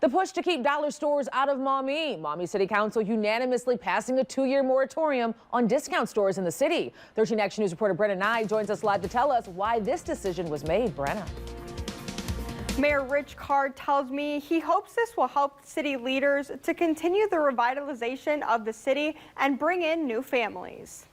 The push to keep dollar stores out of Maumee. Maumee City Council unanimously passing a 2-year moratorium on discount stores in the city. 13 Action News reporter Brenna Nye joins us live to tell us why this decision was made. Brenna. Mayor Rich Card tells me he hopes this will help city leaders to continue the revitalization of the city and bring in new families.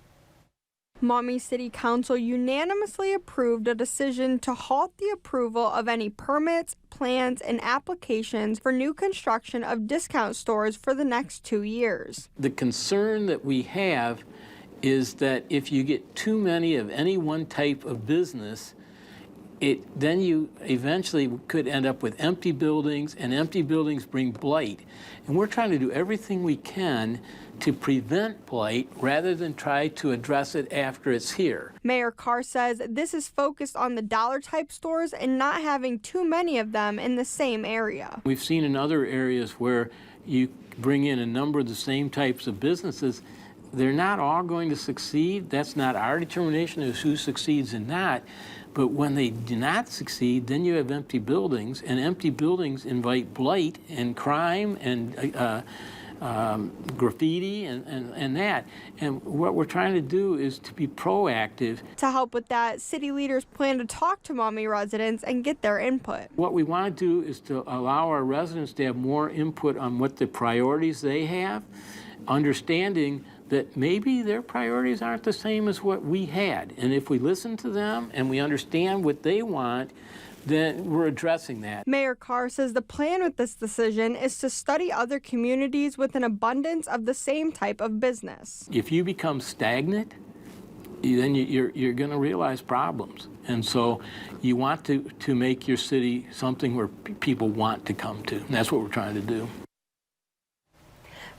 Maumee City Council unanimously approved a decision to halt the approval of any permits, plans, and applications for new construction of discount stores for the next 2 years. The concern that we have is that if you get too many of any one type of business, then you eventually could end up with empty buildings, and empty buildings bring blight. And we're trying to do everything we can to prevent blight rather than try to address it after it's here. Mayor Carr says this is focused on the dollar type stores and not having too many of them in the same area. We've seen in other areas where you bring in a number of the same types of businesses. They're not all going to succeed. That's not our determination as who succeeds and not. But when they do not succeed, then you have empty buildings, and empty buildings invite blight and crime and graffiti and that. And what we're trying to do is to be proactive. To help with that, city leaders plan to talk to Maumee residents and get their input. What we want to do is to allow our residents to have more input on what the priorities they have, understanding that maybe their priorities aren't the same as what we had. And if we listen to them and we understand what they want, then we're addressing that. Mayor Carr says the plan with this decision is to study other communities with an abundance of the same type of business. If you become stagnant, then you're going to realize problems. And so you want to make your city something where people want to come to. And that's what we're trying to do.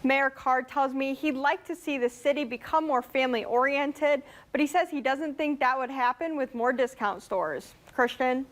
Mayor Card tells me he'd like to see the city become more family-oriented, but he says he doesn't think that would happen with more discount stores. Christian?